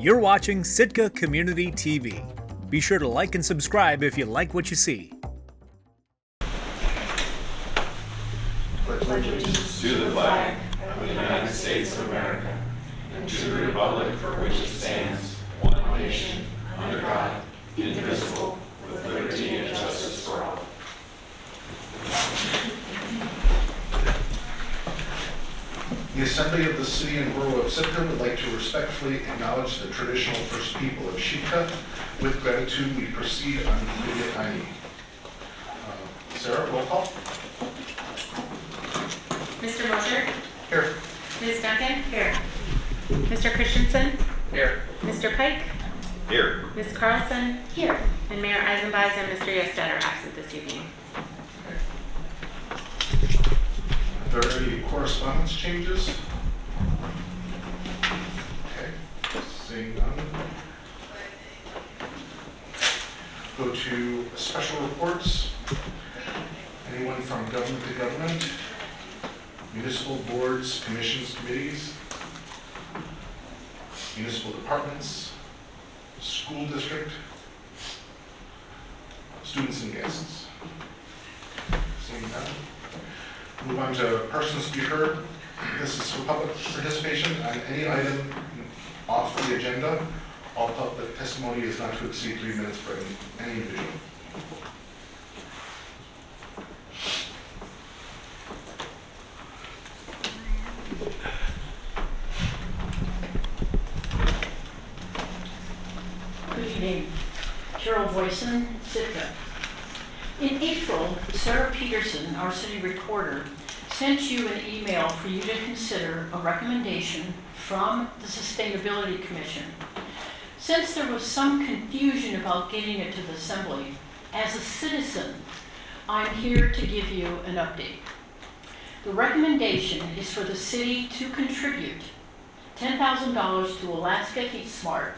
You're watching Sitka Community TV. Be sure to like and subscribe if you like what you see. Pledge allegiance to the flag of the United States of America and to the republic for which it stands, one nation, under God, indivisible, with liberty and justice for all. The Assembly of the City and Borough of Sitka would like to respectfully acknowledge the traditional First People of Sitka. With gratitude, we proceed on immediate ID. Sarah, roll call. Mr. Mosher? Here. Ms. Duncan? Here. Mr. Christensen? Here. Mr. Pike? Here. Ms. Carlson? Here. And Mayor Eisenbach and Mr. Yested are absent this evening. Are there any correspondence changes? Okay, seeing none. Go to special reports. Anyone from government to government? Municipal boards, commissions, committees, municipal departments, school district, students and guests. Seeing none. Move on to persons to be heard. This is for public participation on any item off the agenda. All public testimony is not to exceed 3 minutes for any individual. Good evening. Carol Voisin, Sitka. In April, Sarah Peterson, our city recorder, sent you an email for you to consider a recommendation from the Sustainability Commission. Since there was some confusion about getting it to the Assembly, as a citizen, I'm here to give you an update. The recommendation is for the city to contribute $10,000 to Alaska Heat Smart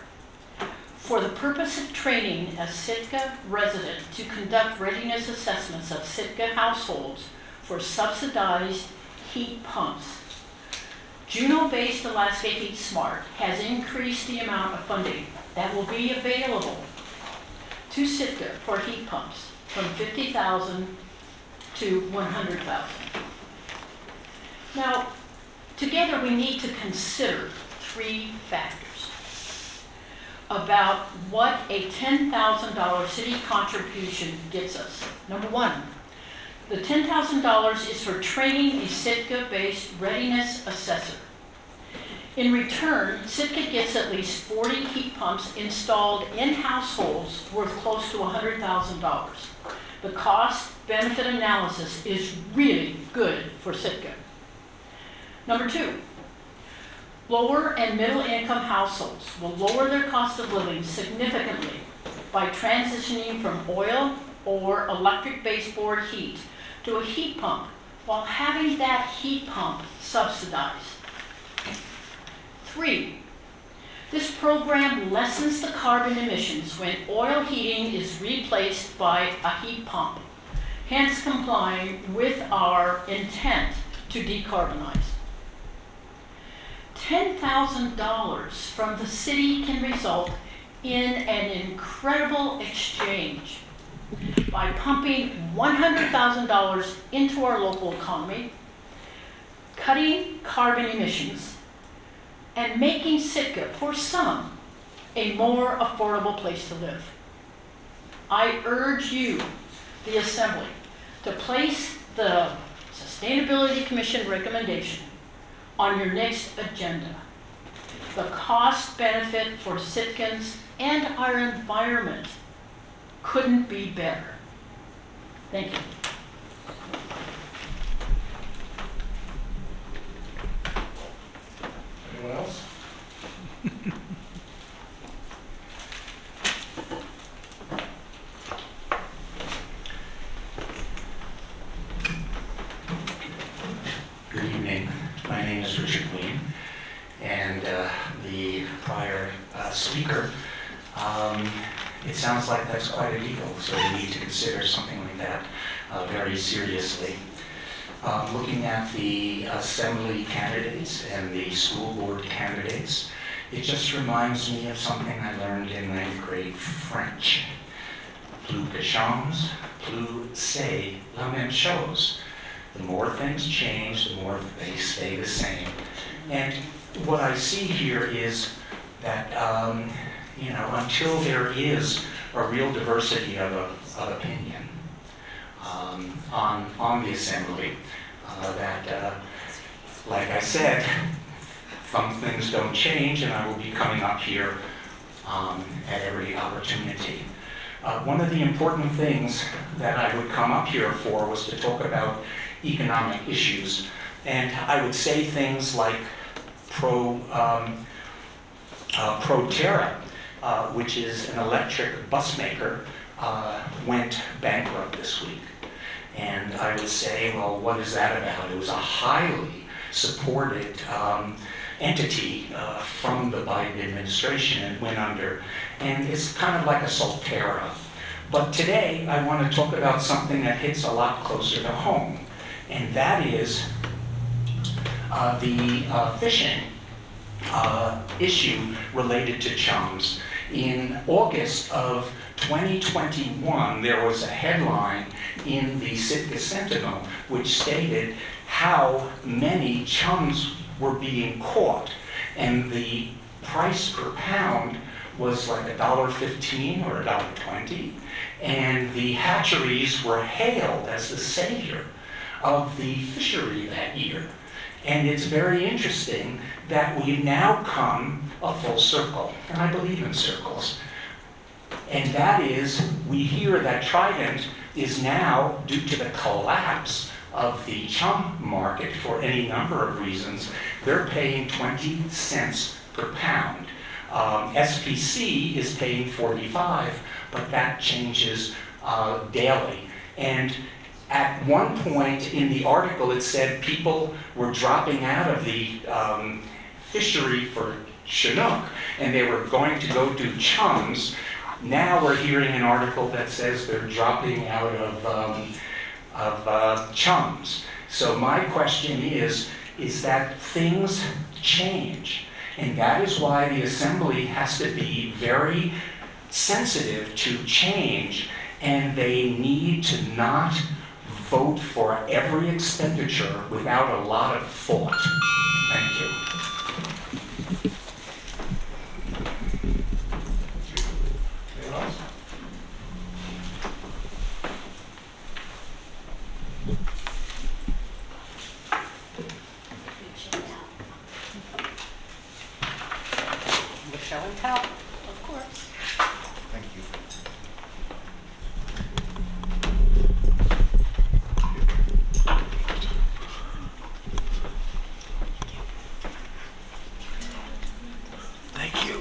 for the purpose of training a Sitka resident to conduct readiness assessments of Sitka households for subsidized heat pumps. Juneau-based Alaska Heat Smart has increased the amount of funding that will be available to Sitka for heat pumps from $50,000 to $100,000. Now, together we need to consider 3 factors about what a $10,000 city contribution gets us. Number 1, the $10,000 is for training a Sitka-based readiness assessor. In return, Sitka gets at least 40 heat pumps installed in households worth close to $100,000. The cost-benefit analysis is really good for Sitka. Number 2, lower and middle income households will lower their cost of living significantly by transitioning from oil or electric baseboard heat to a heat pump while having that heat pump subsidized. 3, this program lessens the carbon emissions when oil heating is replaced by a heat pump, hence complying with our intent to decarbonize. $10,000 from the city can result in an incredible exchange by pumping $100,000 into our local economy, cutting carbon emissions, and making Sitka, for some, a more affordable place to live. I urge you, the Assembly, to place the Sustainability Commission recommendation on your next agenda. The cost benefit for Sitkans and our environment couldn't be better. Thank you. Anyone else? Good evening. My name is Richard Queen, and the prior speaker, it sounds like that's quite a deal, so we need to consider something like that very seriously. Looking at the assembly candidates and the school board candidates, It just reminds me of something I learned in 9th grade French. Plus que change, plus c'est la même chose. The more things change, the more they stay the same. And what I see here is that, until there is a real diversity of opinion on the assembly, like I said, some things don't change, and I will be coming up here at every opportunity. One of the important things that I would come up here for was to talk about economic issues, and I would say things like Proterra, which is an electric bus maker, went bankrupt this week. And I would say, well, what is that about? It was a highly supported entity from the Biden administration and went under. And it's kind of like a Solterra. But today, I want to talk about something that hits a lot closer to home. And that is the fishing issue related to chums. In August of 2021, there was a headline in the Sitka Sentinel which stated how many chums were being caught, and the price per pound was like $1.15 or $1.20, and the hatcheries were hailed as the savior of the fishery that year. And it's very interesting that we've now come a full circle, and I believe in circles. And that is, we hear that Trident is now, due to the collapse of the chum market for any number of reasons, they're paying 20 cents per pound. SPC is paying 45, but that changes daily. And at one point in the article, it said people were dropping out of the fishery for Chinook, and they were going to go do chums. Now we're hearing an article that says they're dropping out of chums. So my question is that things change. And that is why the Assembly has to be very sensitive to change, and they need to not vote for every expenditure without a lot of thought. Thank you. Anyone else? The show and tell, of course. Thank you. Thank you.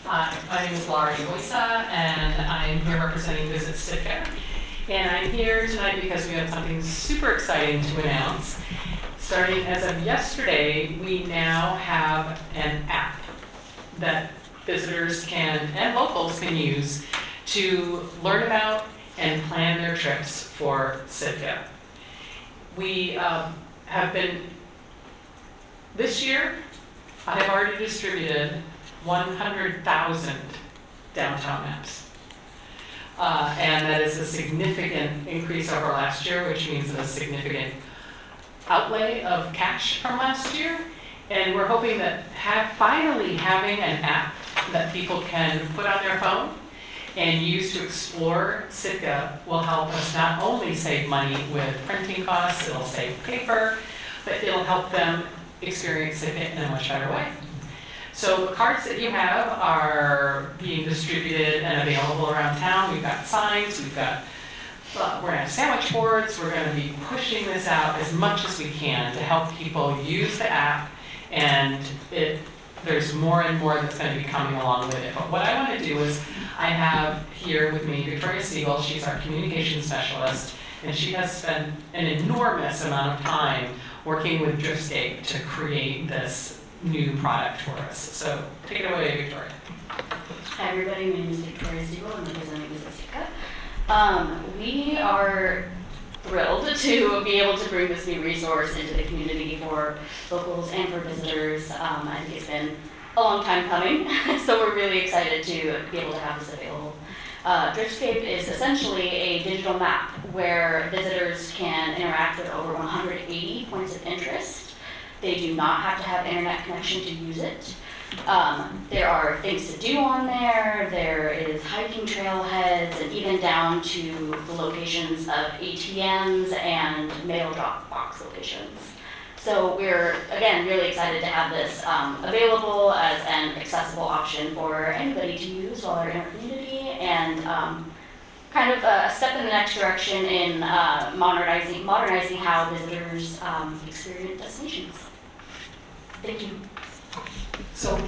Hi, my name is Laurie Moisa, and I'm here representing Visit Sitka. And I'm here tonight because we have something super exciting to announce. Starting as of yesterday, we now have an app that visitors can, and locals can use to learn about and plan their trips for Sitka. We have been, this year, I have already distributed 100,000 downtown maps. And that is a significant increase over last year, which means a significant outlay of cash from last year. And we're hoping that finally having an app that people can put on their phone and use to explore Sitka will help us not only save money with printing costs, it'll save paper, but it'll help them experience Sitka in a much better way. So the cards that you have are being distributed and available around town. We've got signs, we're gonna have sandwich boards, we're gonna be pushing this out as much as we can to help people use the app, and there's more and more that's gonna be coming along with it. But what I wanna do is, I have here with me Victoria Siegel. She's our communication specialist, and she has spent an enormous amount of time working with Driftscape to create this new product for us. So take it away, Victoria. Hi everybody, my name is Victoria Siegel. I'm representing Sitka. We are thrilled to be able to bring this new resource into the community for locals and for visitors. I think it's been a long time coming, so we're really excited to be able to have this available. Driftscape is essentially a digital map where visitors can interact with over 180 points of interest. They do not have to have internet connection to use it. There are things to do on there. There is hiking trailheads and even down to the locations of ATMs and mail drop box locations. So we're, again, really excited to have this available as an accessible option for anybody to use while they're in our community, and kind of a step in the next direction in modernizing how visitors experience destinations. Thank you. So,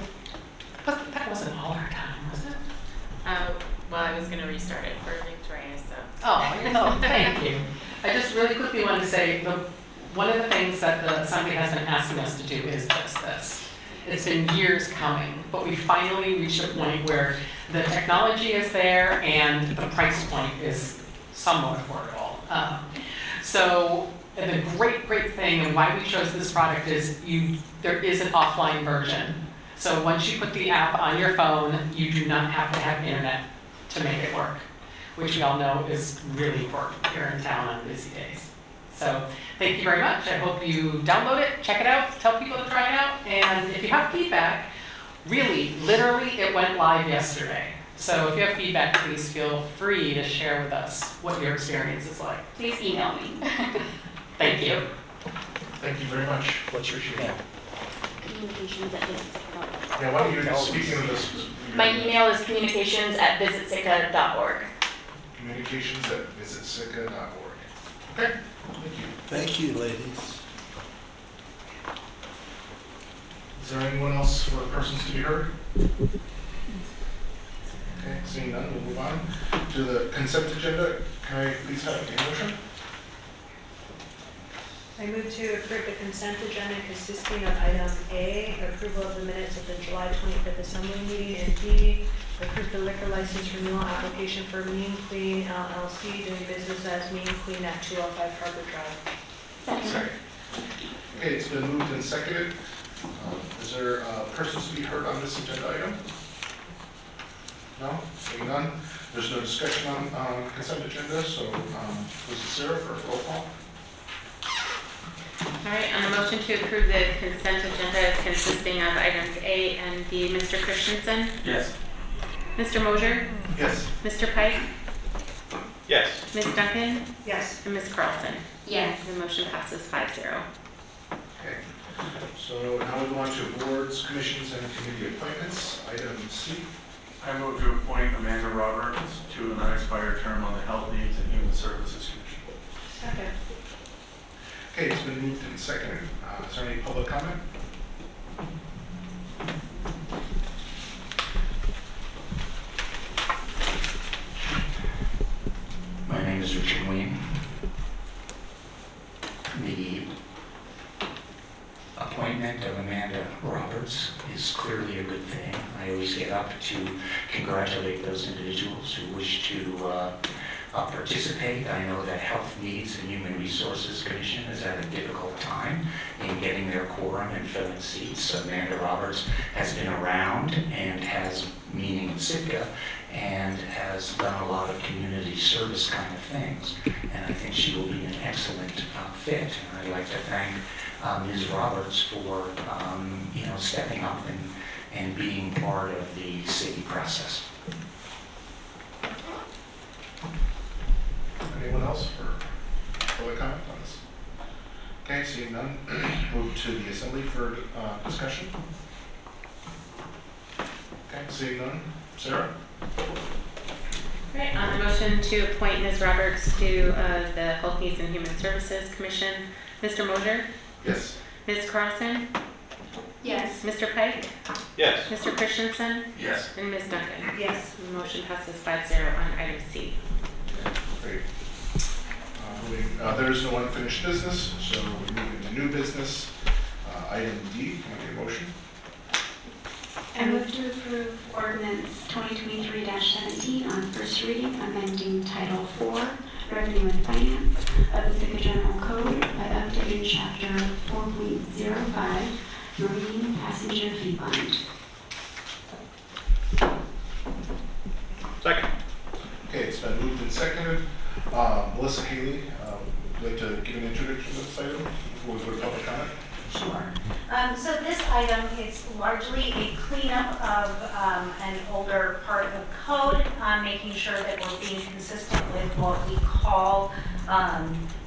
that wasn't all our time, was it? Well, I was going to restart it for Victoria, so. Oh, no, thank you. I just really quickly wanted to say, one of the things that the Assembly has been asking us to do is just this. It's been years coming, but we finally reached a point where the technology is there and the price point is somewhat affordable. So the great thing and why we chose this product is there is an offline version. So once you put the app on your phone, you do not have to have internet to make it work, which we all know is really important here in town on busy days. So thank you very much. I hope you download it, check it out, tell people to try it out. And if you have feedback, really, literally, it went live yesterday. So if you have feedback, please feel free to share with us what your experience is like. Please email me. Thank you. Thank you very much. What's your email? Communications@visitSitka.org. Yeah, why don't you, speaking of this. My email is communications@visitSitka.org. Communications@visitSitka.org. Okay, thank you. Thank you, ladies. Is there anyone else for persons to be heard? Okay, seeing none, we'll move on to the consent agenda. Can I please have a motion? I move to approve the consent agenda consisting of item A, approval of the minutes of the July 25th Assembly meeting, and B, approve the liquor license renewal application for Mean Queen LLC doing business as Mean Queen at 205 Harbor Drive. Second. Okay, it's been moved and seconded. Is there persons to be heard on this agenda item? No? Seeing none? There's no discussion on consent agenda, so was it Sarah for roll call? All right, on the motion to approve the consent agenda consisting of items A and B, Mr. Christensen, Yes. Mr. Mosier, Yes. Mr. Pike, Yes. Ms. Duncan, Yes. and Ms. Carlson. Yes. The motion passes 5-0. Okay. So now we go on to boards, commissions, and committee appointments. Item C. I move to appoint Amanda Roberts to an unexpired term on the Health Needs and Human Services Commission. Second. Okay, it's been moved and seconded. Is there any public comment? My name is Richard Wayne. The appointment of Amanda Roberts is clearly a good thing. I always get up to congratulate those individuals who wish to participate. I know that Health Needs and Human Resources Commission is at a difficult time in getting their quorum and filling seats. Amanda Roberts has been around and has meaning in Sitka and has done a lot of community service kind of things. And I think she will be an excellent fit. And I'd like to thank Ms. Roberts for stepping up and being part of the city process. Anyone else for public comment on this? Okay, seeing none, move to the assembly for discussion. Okay, seeing none. Sarah? All right, on the motion to appoint Ms. Roberts to the Health Needs and Human Services Commission, Mr. Mosier, Yes. Ms. Carlson, Yes. Mr. Pike, Yes. Mr. Christensen, Yes. and Ms. Duncan. Yes. The motion passes 5-0 on item C. Great. There is no unfinished business, so we move into new business. Item D, can I get a motion? I move to approve ordinance 2023-17 on first reading, amending Title 4 Revenue and Finance of the Sitka General Code by updating Chapter 4.05, Marine Passenger Fee Fund. Second. Okay, it's been moved and seconded. Melissa Haley, would you like to give an introduction to this item before we go to public comment? Sure. So this item is largely a cleanup of an older part of code, making sure that we're being consistent with what we call,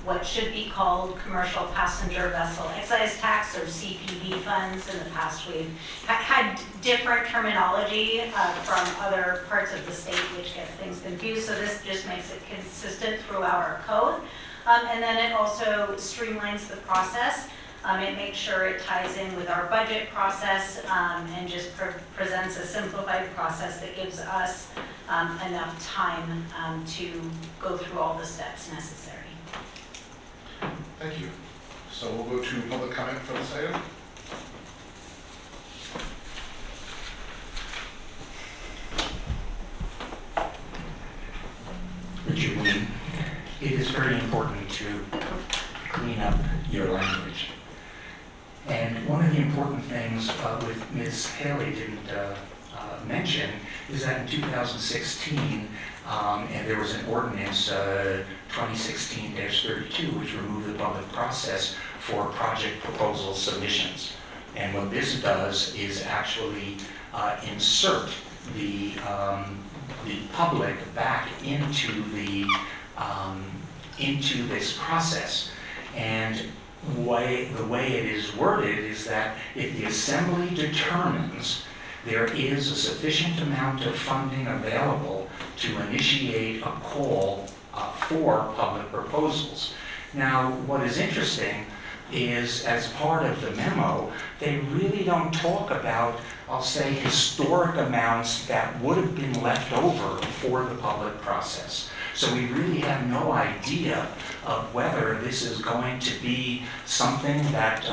what should be called commercial passenger vessel excise tax or CPV funds. In the past, we've had different terminology from other parts of the state, which gets things confused. So this just makes it consistent throughout our code. And then it also streamlines the process. It makes sure it ties in with our budget process and just presents a simplified process that gives us enough time to go through all the steps necessary. Thank you. So we'll go to public comment for this item. Richard Wayne, it is very important to clean up your language. And one of the important things with Ms. Haley didn't mention is that in 2016, and there was an ordinance 2016-32 which removed the public process for project proposal submissions. And what this does is actually insert the public back into this process. And the way it is worded is that if the Assembly determines there is a sufficient amount of funding available to initiate a call for public proposals. Now, what is interesting is, as part of the memo, they really don't talk about, I'll say, historic amounts that would have been left over for the public process. So we really have no idea of whether this is going to be something that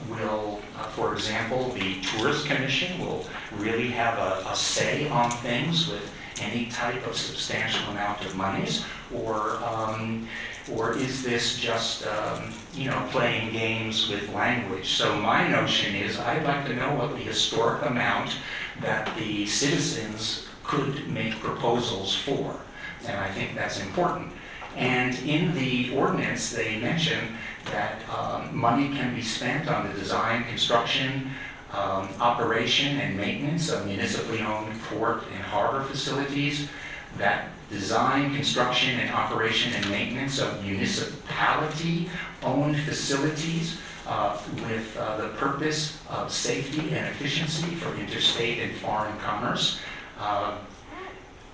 will, for example, the Tourist Commission will really have a say on things with any type of substantial amount of monies, or is this just playing games with language? So my notion is I'd like to know what the historic amount that the citizens could make proposals for. And I think that's important. And in the ordinance, they mention that money can be spent on the design, construction, operation, and maintenance of municipally owned port and harbor facilities, that design, construction, and operation and maintenance of municipality-owned facilities with the purpose of safety and efficiency for interstate and foreign commerce.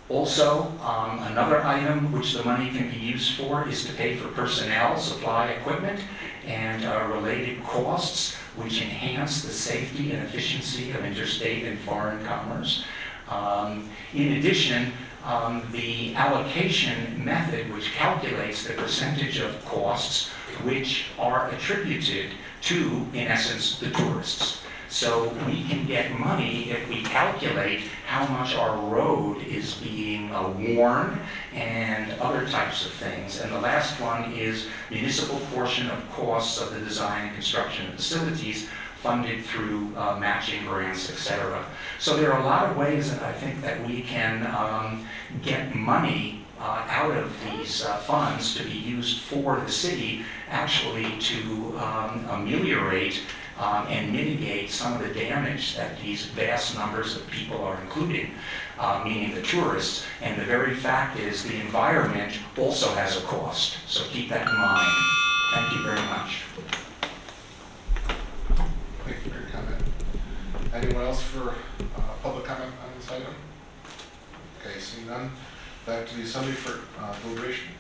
Also, another item which the money can be used for is to pay for personnel, supply equipment, and related costs which enhance the safety and efficiency of interstate and foreign commerce. In addition, the allocation method which calculates the percentage of costs which are attributed to, in essence, the tourists. So we can get money if we calculate how much our road is being worn and other types of things. And the last one is municipal portion of costs of the design and construction of facilities funded through matching grants, etc. So there are a lot of ways that I think that we can get money out of these funds to be used for the city, actually to ameliorate and mitigate some of the damage that these vast numbers of people are including, meaning the tourists. And the very fact is the environment also has a cost. So keep that in mind. Thank you very much. Thank you for your comment. Anyone else for public comment on this item? Okay, seeing none. Back to the Assembly for deliberation.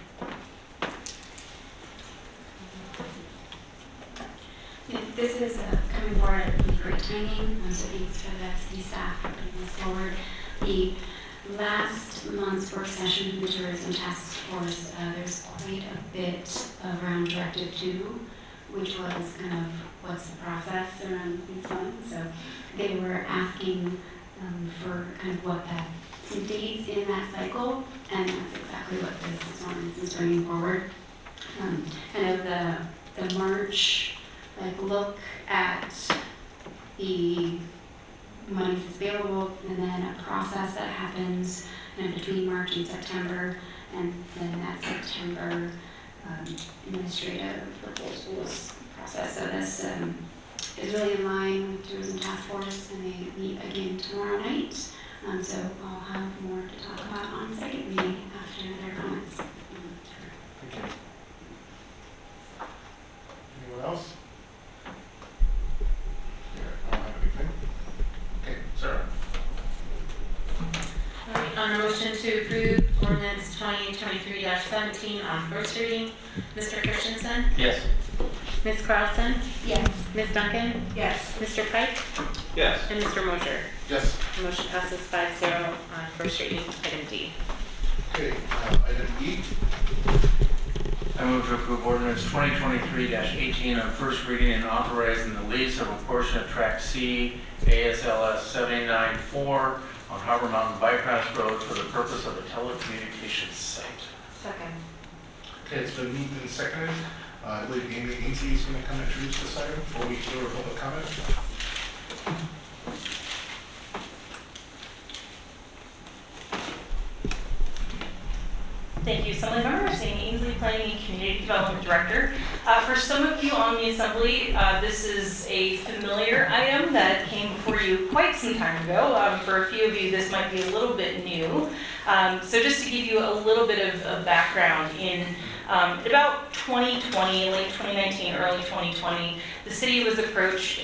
This is coming forward at really great timing, so thanks for the city staff for putting this forward. The last month's work session in the Tourism Task Force, there's quite a bit around Directive 2, which was kind of what's the process around these funds. So they were asking for kind of what that, some dates in that cycle, and that's exactly what this ordinance is bringing forward. Kind of the March, like look at the money that's available, and then a process that happens kind of between March and September, and then that September administrative proposals process. So this is really in line with Tourism Task Force, and they meet again tomorrow night. So I'll have more to talk about on second reading after their comments. Thank you. Anyone else? I don't have anything. Okay, Sarah. All right, on a motion to approve ordinance 2023-17 on first reading, Mr. Christensen, Yes. Ms. Carlson, Yes. Ms. Duncan, Yes. Mr. Pike, Yes. and Mr. Mosher. Yes. Motion passes 5-0 on first reading, item D. Okay, item E. I move to approve ordinance 2023-18 on first reading and authorizing the lease of a portion of Track C, ASLS 794 on Harbor Mountain Bypass Road for the purpose of a telecommunications site. Second. Okay, it's been moved and seconded. I believe Amy Ainsley is going to come introduce this item before we go to public comment. Thank you, Assembly Members. Amy Ainsley, Planning and Community Development Director. For some of you on the Assembly, this is a familiar item that came before you quite some time ago. For a few of you, this might be a little bit new. So just to give you a little bit of background, in about 2020, late 2019, early 2020, the city was approached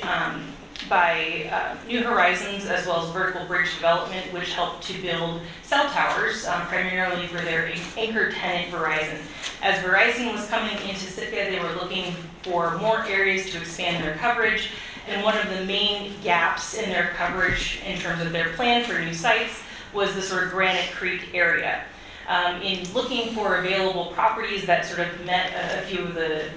by New Horizons as well as Vertical Bridge Development, which helped to build cell towers, primarily for their anchor tenant Verizon. As Verizon was coming into Sitka, they were looking for more areas to expand their coverage, and one of the main gaps in their coverage in terms of their plan for new sites was the sort of Granite Creek area. In looking for available properties that sort of met a few of the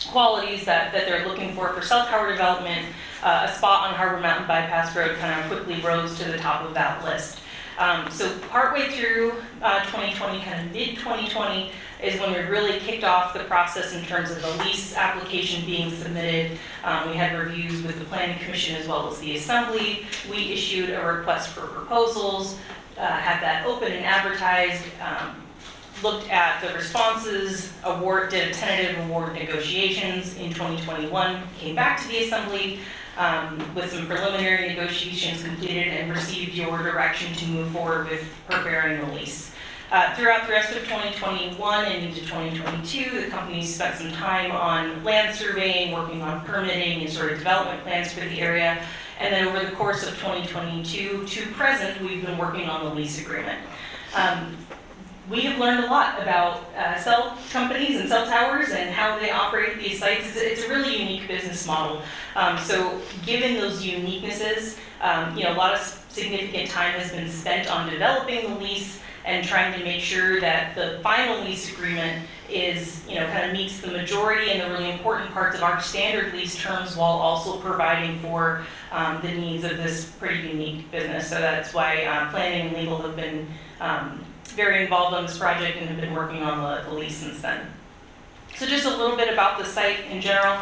qualities that they're looking for cell tower development, a spot on Harbor Mountain Bypass Road kind of quickly rose to the top of that list. So partway through 2020, kind of mid-2020, is when we really kicked off the process in terms of the lease application being submitted. We had reviews with the Planning Commission as well as the Assembly. We issued a request for proposals, had that open and advertised, looked at the responses, did a tentative award negotiations in 2021, came back to the Assembly with some preliminary negotiations completed and received your direction to move forward with preparing the lease. Throughout the rest of 2021 and into 2022, the company spent some time on land surveying, working on permitting and sort of development plans for the area. And then over the course of 2022 to present, we've been working on the lease agreement. We have learned a lot about cell companies and cell towers and how they operate these sites. It's a really unique business model. So given those uniquenesses, a lot of significant time has been spent on developing the lease and trying to make sure that the final lease agreement is, kind of meets the majority and the really important parts of our standard lease terms while also providing for the needs of this pretty unique business. So that's why planning and legal have been very involved on this project and have been working on the lease since then. So just a little bit about the site in general.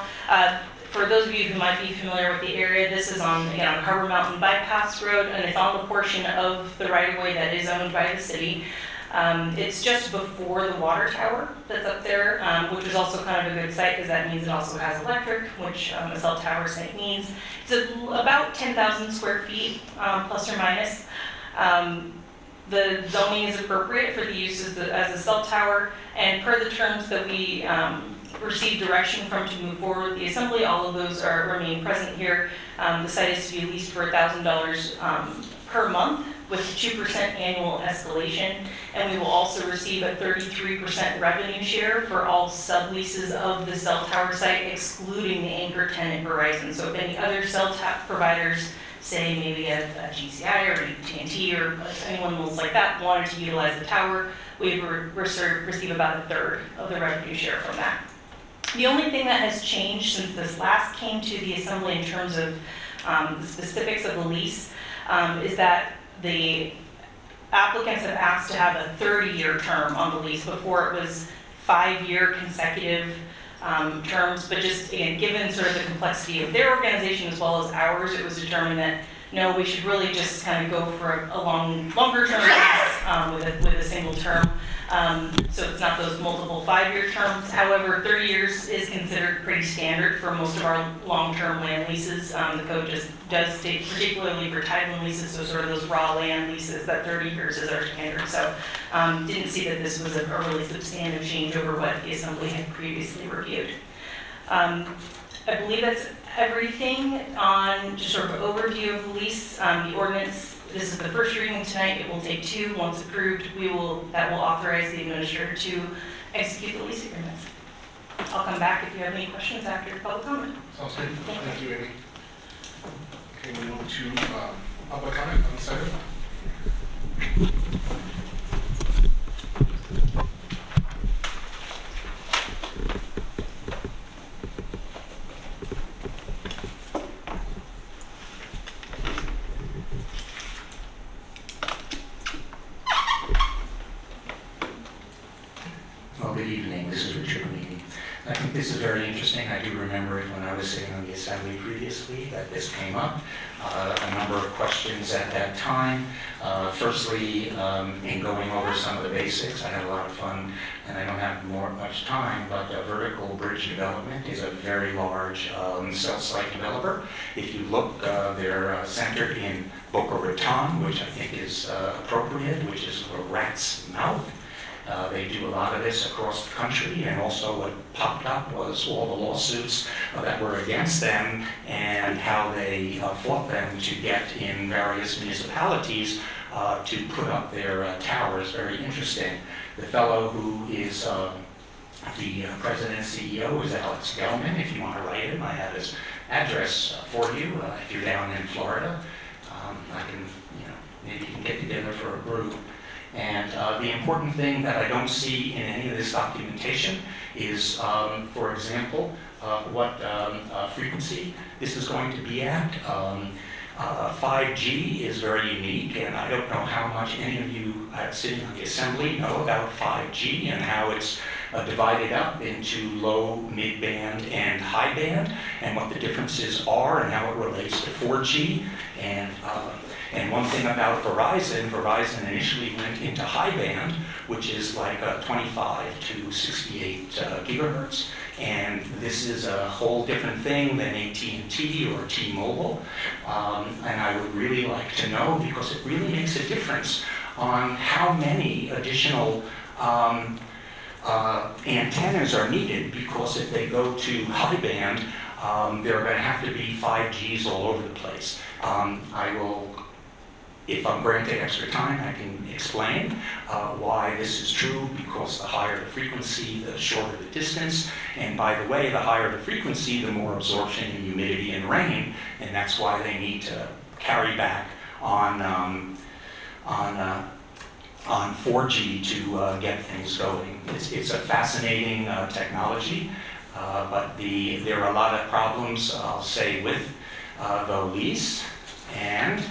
For those of you who might be familiar with the area, this is on Harbor Mountain Bypass Road, and it's on the portion of the right-of-way that is owned by the city. It's just before the water tower that's up there, which is also kind of a good site because that means it also has electric, which a cell tower site means. It's about 10,000 square feet, plus or minus. The zoning is appropriate for the use as a cell tower, and per the terms that we received direction from to move forward with the Assembly, all of those remain present here. The site is to be leased for $1,000 per month with 2% annual escalation, and we will also receive a 33% revenue share for all subleases of the cell tower site, excluding the anchor tenant Verizon. So if any other cell providers, say maybe a GCI or AT&T or anyone else like that, wanted to utilize the tower, we would receive about a third of the revenue share from that. The only thing that has changed since this last came to the Assembly in terms of The specifics of the lease is that the applicants have asked to have a 30-year term on the lease. Before it was 5-year consecutive terms, but just again, given sort of the complexity of their organization as well as ours, it was determined that no, we should really just kind of go for a longer term lease with a single term. So it's not those multiple 5-year terms. However, 30 years is considered pretty standard for most of our long-term land leases. The code just does state, particularly for title leases, so sort of those raw land leases, that 30 years is our standard. So didn't see that this was a really substantive change over what the Assembly had previously reviewed. I believe that's everything on just sort of overview of the lease. The ordinance, this is the first reading tonight. It will take 2. Once approved, that will authorize the administrator to execute the lease agreements. I'll come back if you have any questions after public comment. Sounds good. Thank you, Amy. Okay, we move to public comment on this item. Well, good evening. This is Richard Meany. I think this is very interesting. I do remember it when I was sitting on the Assembly previously that this came up. A number of questions at that time. Firstly, in going over some of the basics, I had a lot of fun, and I don't have much time, but Vertical Bridge Development is a very large cell site developer. If you look, they're centered in Boca Raton, which I think is appropriate, which is a rat's mouth. They do a lot of this across the country, and also what popped up was all the lawsuits that were against them and how they fought them to get in various municipalities to put up their towers. Very interesting. The fellow who is the president and CEO is Alex Gelman. If you want to write him, I have his address for you. If you're down in Florida, I can, maybe you can get together for a group. And the important thing that I don't see in any of this documentation is, for example, what frequency this is going to be at. 5G is very unique, and I don't know how much any of you sitting on the Assembly know about 5G and how it's divided up into low, mid-band, and high band, and what the differences are and how it relates to 4G. And one thing about Verizon initially went into high band, which is like 25 to 68 gigahertz. And this is a whole different thing than AT&T or T-Mobile. And I would really like to know, because it really makes a difference on how many additional antennas are needed, because if they go to high band, there are going to have to be 5Gs all over the place. I will, if I'm granted extra time, I can explain why this is true, because the higher the frequency, the shorter the distance. And by the way, the higher the frequency, the more absorption and humidity and rain, and that's why they need to carry back on 4G to get things going. It's a fascinating technology, but there are a lot of problems, I'll say, with the lease, and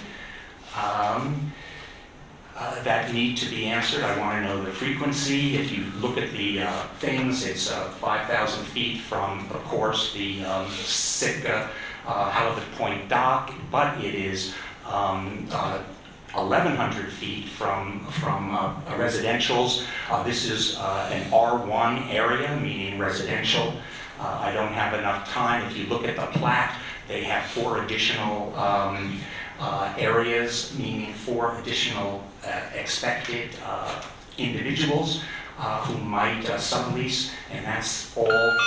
that need to be answered. I want to know the frequency. If you look at the things, it's 5,000 feet from, of course, the Sitka Halibut Point dock, but it is 1,100 feet from residentials. This is an R1 area, meaning residential. I don't have enough time. If you look at the plat, they have 4 additional areas, meaning 4 additional expected individuals who might sublease, and that's all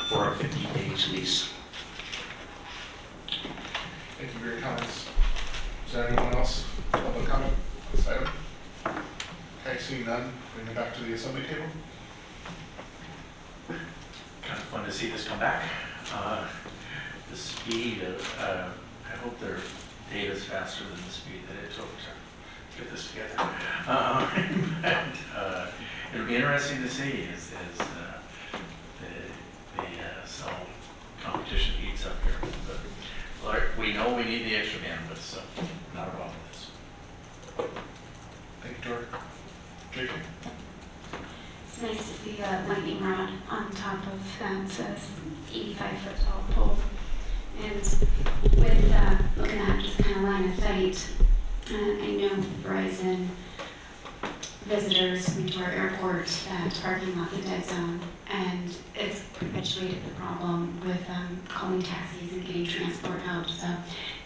for a 50-page lease. Thank you for your comments. Is there anyone else public comment on this item? Okay, seeing none, bring it back to the assembly table. Kind of fun to see this come back. The speed of, I hope their data is faster than the speed that it took to get this together. It'll be interesting to see as the cell competition heats up here. But we know we need the extra bandwidth, so not a problem with this. Thank you, George. JJ? It's nice to see the lightning rod on top of that 85-foot tall pole. And with looking at just kind of line of sight, I know Verizon visitors come to our airport that parking lot's a dead zone, and it's perpetuated the problem with calling taxis and getting transport out. So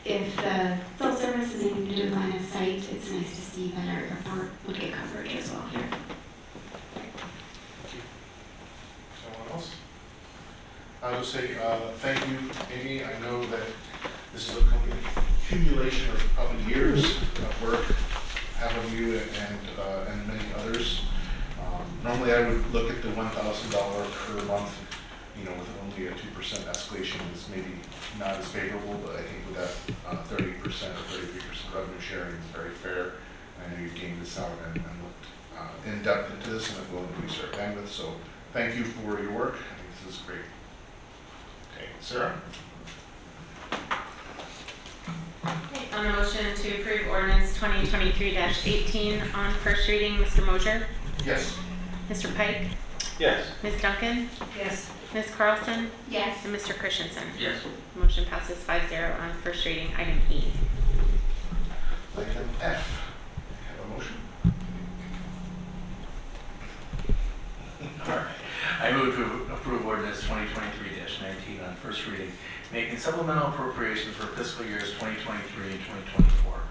if the cell service is able to do line of sight, it's nice to see that our airport would get coverage as well here. Someone else? I'll just say thank you, Amy. I know that this is a accumulation of probably years of work, having you and many others. Normally I would look at the $1,000 per month, with only a 2% escalation is maybe not as favorable, but I think with that 30% or 33% revenue sharing is very fair. I know you've gained this out and looked in depth into this and have willing to research bandwidth, so thank you for your work. I think this is great. Okay, Sarah? Okay, on the motion to approve ordinance 2023-18 on first reading, Mr. Mosier, Yes. Mr. Pike, Yes. Ms. Duncan, Yes. Ms. Carlson, Yes. and Mr. Christensen. Yes. Motion passes 5-0 on first reading, item E. Item F. Have a motion? All right. I move to approve ordinance 2023-19 on first reading, making supplemental appropriations for fiscal years 2023 and 2024,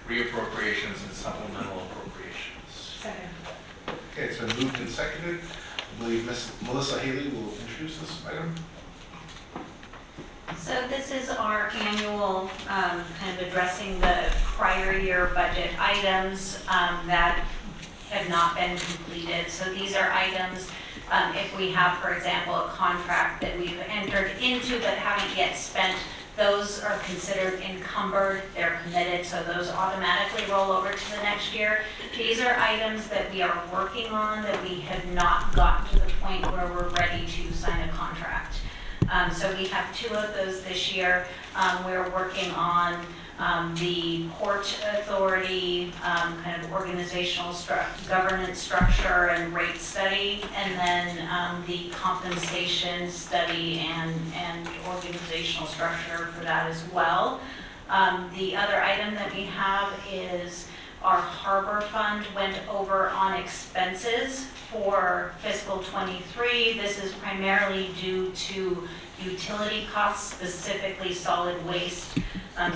reappropriations and supplemental appropriations. Second. Okay, it's been moved and seconded. I believe Ms. Melissa Haley will introduce this item. So this is our annual kind of addressing the prior year budget items that have not been completed. So these are items, if we have, for example, a contract that we've entered into but haven't yet spent, those are considered encumbered, they're committed, so those automatically roll over to the next year. These are items that we are working on that we have not gotten to the point where we're ready to sign a contract. So we have 2 of those this year. We're working on the Port Authority kind of organizational governance structure and rate study, and then the compensation study and organizational structure for that as well. The other item that we have is our harbor fund went over on expenses for fiscal 23. This is primarily due to utility costs, specifically solid waste.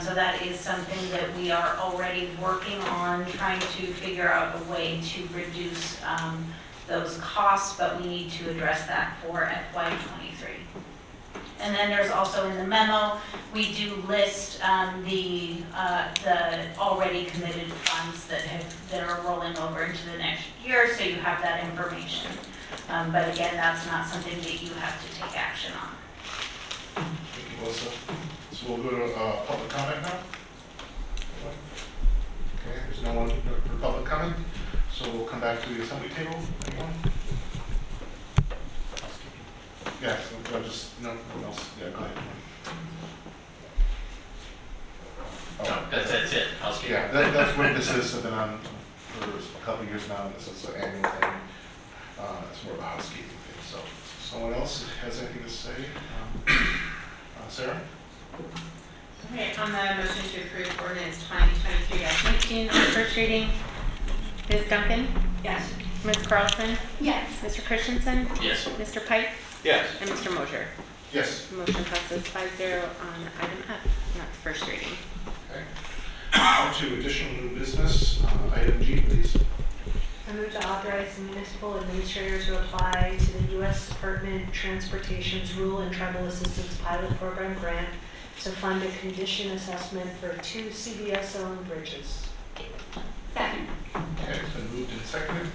So that is something that we are already working on, trying to figure out a way to reduce those costs, but we need to address that for FY23. And then there's also in the memo, we do list the already committed funds that are rolling over into the next year, so you have that information. But again, that's not something that you have to take action on. Thank you, Melissa. So we'll go to public comment now. Okay, there's no one for public comment, so we'll come back to the assembly table. Anyone? Yeah, so no one else. Yeah, go ahead. No, that's it. Housekeeping. Yeah, that's what this is. So then for a couple of years now, this is an annual thing. It's more of a housekeeping thing. So someone else has anything to say? Sarah? Okay, on the motion to approve ordinance 2023-19 on first reading, Ms. Duncan, Yes. Ms. Carlson, Yes. Mr. Christensen, Yes. Mr. Pike, Yes. and Mr. Mosier. Yes. Motion passes 5-0 on item F, not the first reading. Okay. On to additional new business. Item G, please. I move to authorize the municipal administrator to apply to the U.S. Department of Transportation's Rural and Tribal Assistance Pilot Program grant to fund a condition assessment for 2 CBS-owned bridges. Second. Okay, it's been moved and seconded.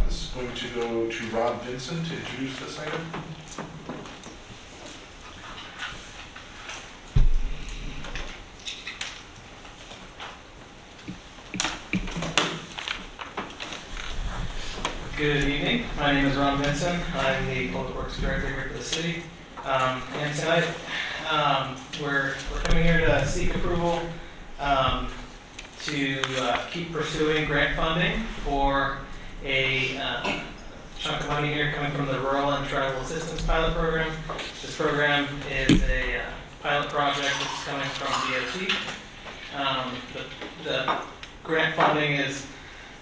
This is going to go to Rob Vinson to introduce this item. Good evening. My name is Ron Vinson. I'm the Public Works Director here for the city. And tonight we're coming here to seek approval to keep pursuing grant funding for a chunk of money here coming from the Rural and Tribal Assistance Pilot Program. This program is a pilot project that's coming from DOT. The grant funding is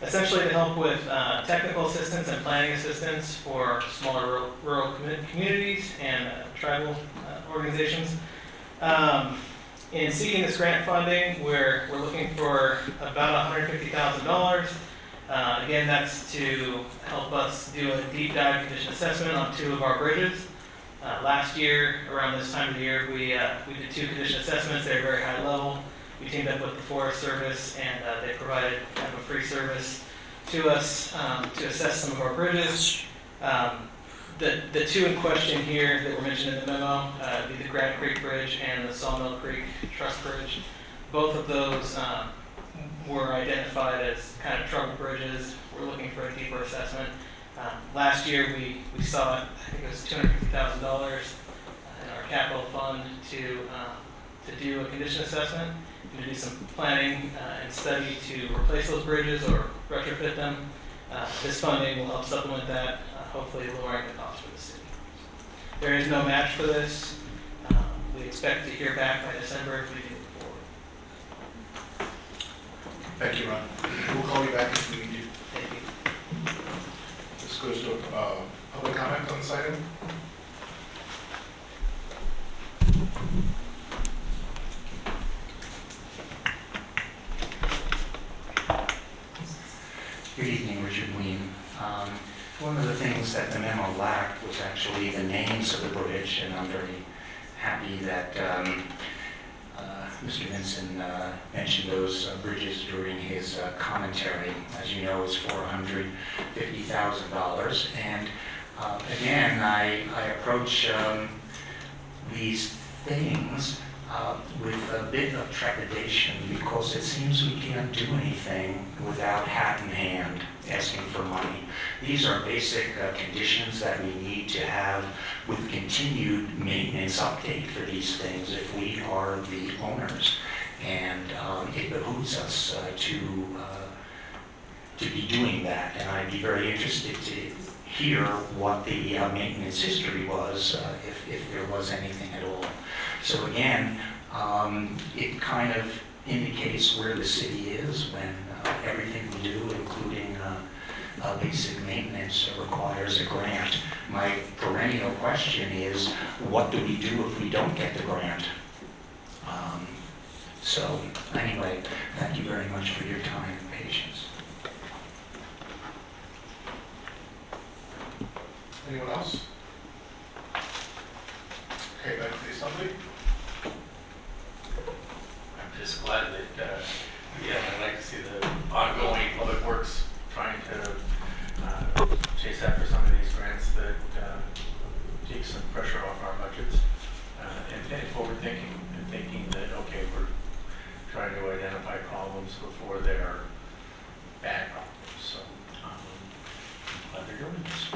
essentially to help with technical assistance and planning assistance for smaller rural communities and tribal organizations. In seeking this grant funding, we're looking for about $150,000. Again, that's to help us do a deep dive condition assessment on 2 of our bridges. Last year, around this time of the year, we did 2 condition assessments. They were very high level. We teamed up with the Forest Service, and they provided kind of a free service to us to assess some of our bridges. The 2 in question here that were mentioned in the memo, be the Grad Creek Bridge and the Sawmill Creek Truss Bridge. Both of those were identified as kind of trouble bridges. We're looking for a deeper assessment. Last year we saw, I think it was $250,000 in our capital fund to do a condition assessment and to do some planning and study to replace those bridges or retrofit them. This funding will help supplement that, hopefully lowering the cost for the city. There is no match for this. We expect to hear back by December if we can move forward. Thank you, Ron. We'll call you back if we need you. Thank you. This goes to public comment on this item. Good evening, Richard Ween. One of the things that the memo lacked was actually the names of the bridge, and I'm very happy that Mr. Vinson mentioned those bridges during his commentary. As you know, it's $450,000. And again, I approach these things with a bit of trepidation, because it seems we can't do anything without hat in hand asking for money. These are basic conditions that we need to have with continued maintenance update for these things if we are the owners. And it behooves us to be doing that. And I'd be very interested to hear what the maintenance history was, if there was anything at all. So again, it kind of indicates where the city is when everything we do, including basic maintenance, requires a grant. My perennial question is, what do we do if we don't get the grant? So anyway, thank you very much for your time and patience. Anyone else? Okay, back to the assembly. I'm just glad that, I'd like to see the ongoing public works trying to chase after some of these grants that take some pressure off our budgets, and forward thinking, and thinking that, okay, we're trying to identify problems before they're bad problems. So glad they're doing this.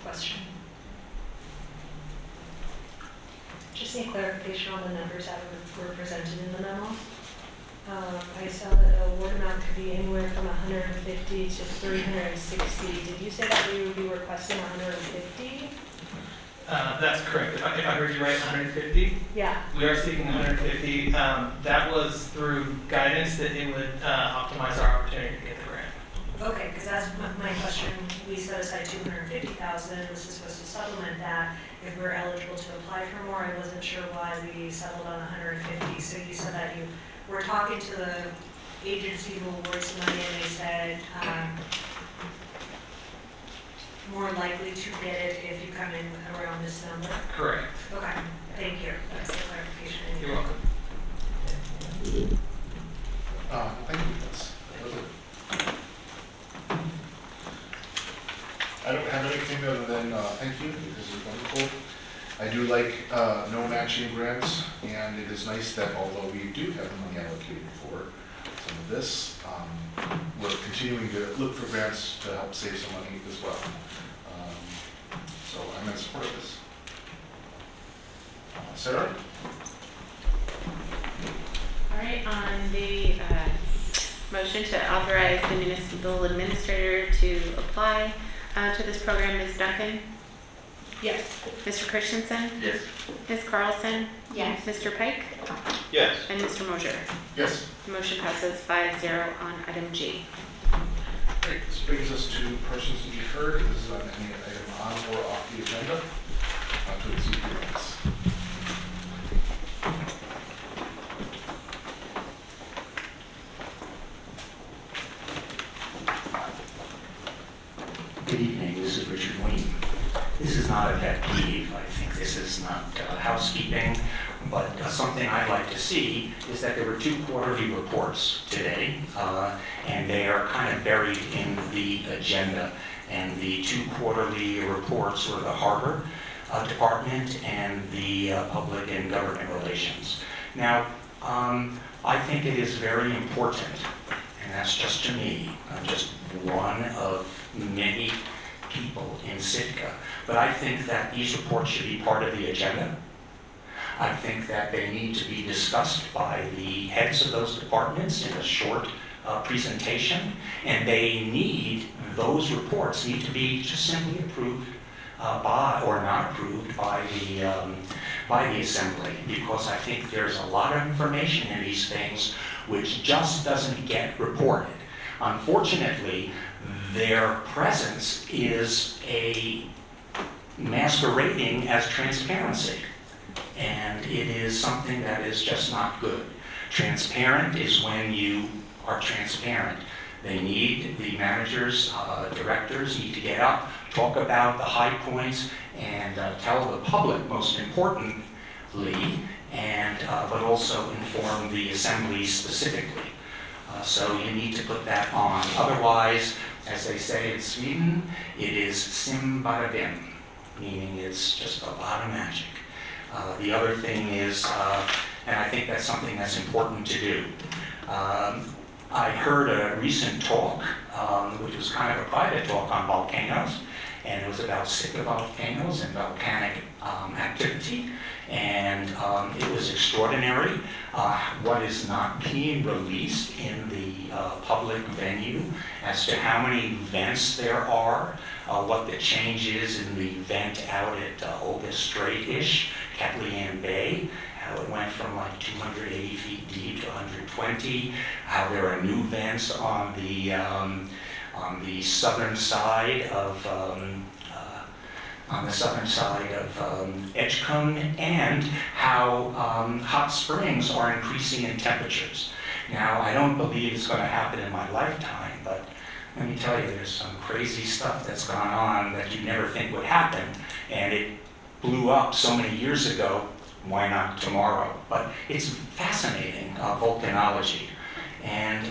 Question. Just need clarification on the numbers that were presented in the memo. I saw that the award amount could be anywhere from 150 to 360. Did you say that we would be requesting 150? That's correct. If I heard you right, 150? Yeah. We are seeking 150. That was through guidance that it would optimize our opportunity to get the grant. Okay, because that's my question. We set aside 250,000. This is supposed to supplement that. If we're eligible to apply for more, I wasn't sure why we settled on 150. So you said that you were talking to the agency who awards the money, and they said more likely to get it if you come in around this number. Correct. Okay, thank you. That's the clarification. You're welcome. Thank you. I don't have anything other than thank you, because it's wonderful. I do like no matching grants, and it is nice that although we do have the money allocated for some of this, we're continuing to look for grants to help save some money as well. So I'm in support of this. Sarah? All right, on the motion to authorize the municipal administrator to apply to this program, Ms. Duncan? Yes. Mr. Christensen? Yes. Ms. Carlson? Yes. Mr. Pike? Yes. And Mr. Mosier? Yes. The motion passes 5-0 on item G. Great. This brings us to persons to be heard. This is on any item on or off the agenda. Not to exceed 3 minutes. Good evening, this is Richard Wayne. This is not a pet peeve, I think this is not housekeeping, but something I'd like to see is that there were 2 quarterly reports today, and they are kind of buried in the agenda. And the 2 quarterly reports were the Harbor Department and the Public and Government Relations. Now, I think it is very important, and that's just to me, I'm just one of many people in Sitka, but I think that these reports should be part of the agenda. I think that they need to be discussed by the heads of those departments in a short presentation, and those reports need to be just simply approved by, or not approved by the Assembly, because I think there's a lot of information in these things which just doesn't get reported. Unfortunately, their presence is a masquerading as transparency, and it is something that is just not good. Transparent is when you are transparent. The managers, directors need to get up, talk about the high points, and tell the public, most importantly, and but also inform the Assembly specifically. So you need to put that on. Otherwise, as they say in Sweden, it is sim bara vim, meaning it's just a lot of magic. The other thing is, and I think that's something that's important to do. I heard a recent talk, which was kind of a private talk on volcanoes, and it was about Sitka volcanoes and volcanic activity, and it was extraordinary. What is not being released in the public venue as to how many vents there are, what the change is in the vent out at Oga Strait-ish, Catlean Bay, how it went from like 280 feet deep to 120, how there are new vents on the southern side of Edgecombe, and how hot springs are increasing in temperatures. Now, I don't believe it's going to happen in my lifetime, but let me tell you, there's some crazy stuff that's gone on that you never think would happen, and it blew up so many years ago. Why not tomorrow? But it's fascinating, volcanology. And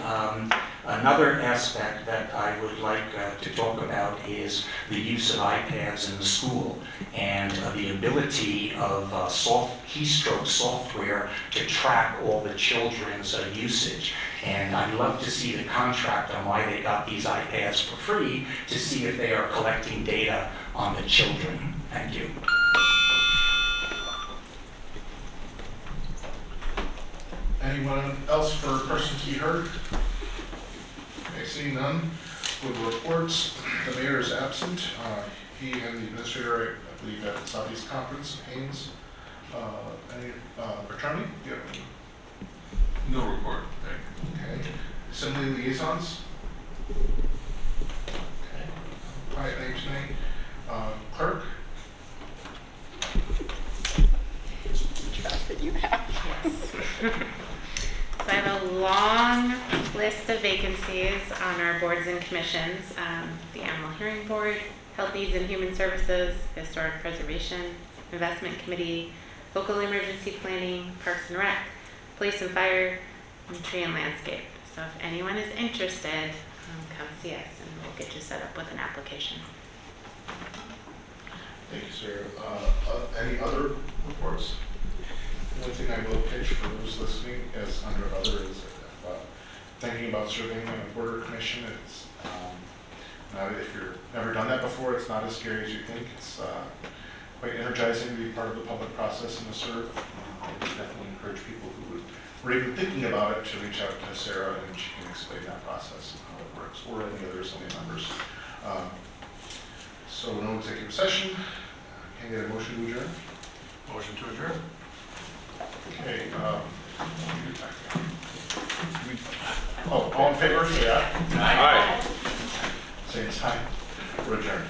another aspect that I would like to talk about is the use of iPads in the school, and the ability of keystroke software to track all the children's usage. And I'd love to see the contract on why they got these iPads for free, to see if they are collecting data on the children. Thank you. Anyone else for persons to be heard? Okay, seeing none, with reports, the mayor is absent. He and the administrator, I believe, at the Southeast Conference, Haynes. Bertrami, do you have any? No report. Thank you. Okay. Assembly liaisons? Okay. Quiet night tonight. Clerk? Trust that you have. Yes. So I have a long list of vacancies on our boards and commissions. The Animal Hearing Board, Health Needs and Human Services, Historic Preservation, Investment Committee, Local Emergency Planning, Parks and Rec, Police and Fire, and Tree and Landscape. So if anyone is interested, come see us and we'll get you set up with an application. Thank you, sir. Any other reports? The only thing I will pitch for those listening is under other is thinking about serving on a border commission. It's If you've never done that before, it's not as scary as you think. It's quite energizing to be part of the public process and to serve. I would definitely encourage people who were even thinking about it to reach out to Sarah, and she can explain that process and how it works, or any other assembly members. So no executive session. Can I get a motion to adjourn? Motion to adjourn. Okay. All in favor, say aye. Aye. Same time. We're adjourned.